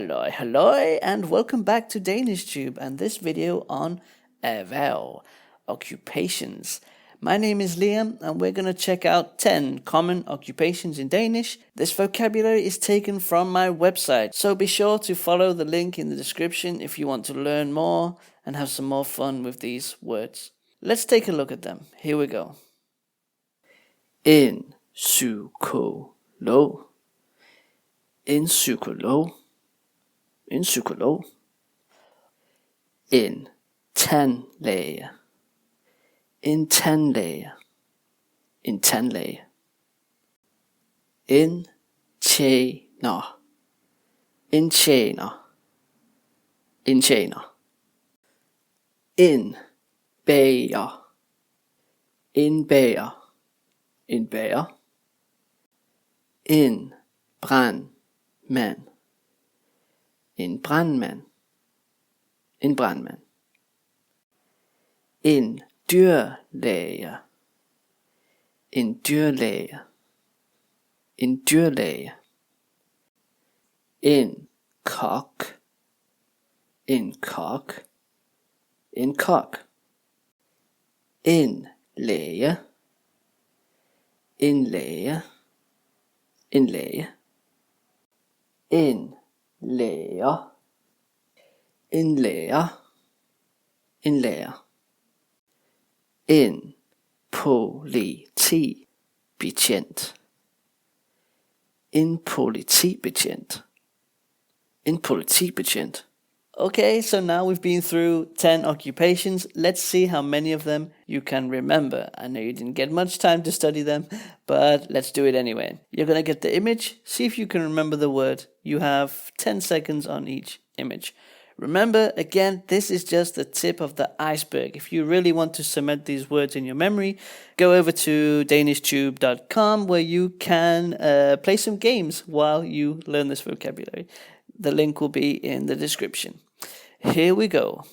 Hello, and welcome back to DanishTube and this video on erhverv, occupations. My name is Liam and we're going to check out 10 common occupations in Danish. This vocabulary is taken from my website, so be sure to follow the link in the description if you want to learn more and have some more fun with these words. Let's take a look at them. Here we go. En psykolog. En psykolog. En psykolog. En tandlæge. En tandlæge. En tandlæge. En tjener. En tjener. En tjener. En bager. En bager. En bager. En brandmand. En brandmand. En brandmand. En dyrlæge. En dyrlæge. En dyrlæge. En kok. En kok. En kok. En læge. En læge. En læge. En lærer. En lærer. En lærer. En politibetjent. En politibetjent. En politibetjent. Okay, so now we've been through 10 occupations. Let's see how many of them you can remember. I know you didn't get much time to study them, but let's do it anyway. You're going to get the image, see if you can remember the word. You have 10 seconds on each image. Remember, again, this is just the tip of the iceberg. If you really want to cement these words in your memory, go over to DanishTube.com where you can play some games while you learn this vocabulary. The link will be in the description. Here we go.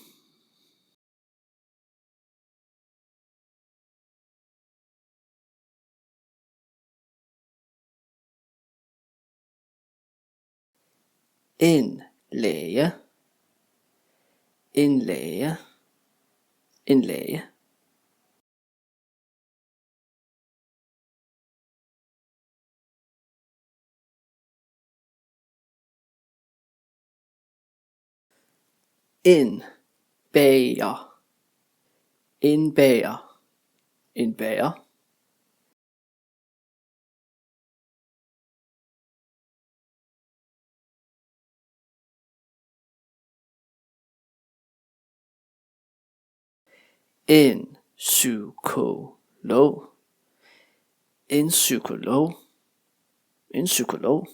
En læge. En læge. En læge. En bager. En bager. En bager. En psykolog. En psykolog. En psykolog.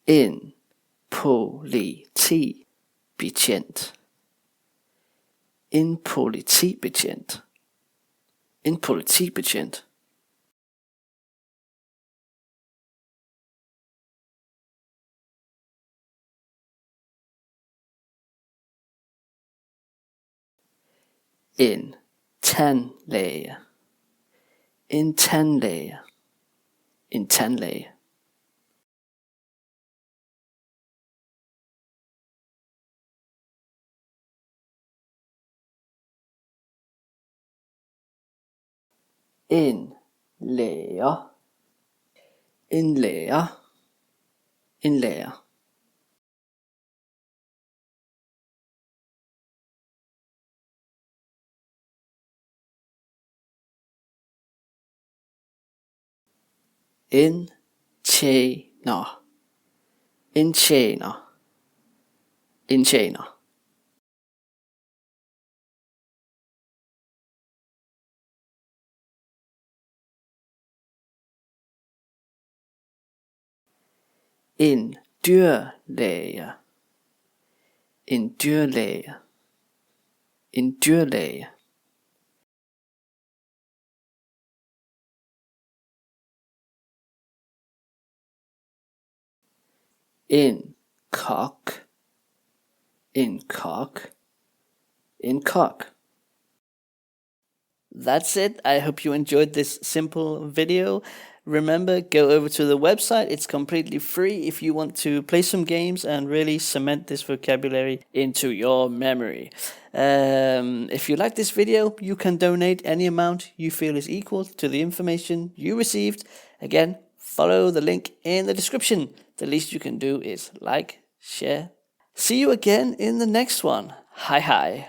En politibetjent. En politibetjent. En politibetjent. En tandlæge. En tandlæge. En tandlæge. En lærer. En lærer. En lærer. En tjener. En tjener. En tjener. En dyrlæge. En dyrlæge. En dyrlæge. En kok. En kok. En kok. That's it. I hope you enjoyed this simple video. Remember, go over to the website. It's completely free if you want to play some games and really cement this vocabulary into your memory. If you like this video, you can donate any amount you feel is equal to the information you received. Again, follow the link in the description. The least you can do is like, share. See you again in the next one. Hi.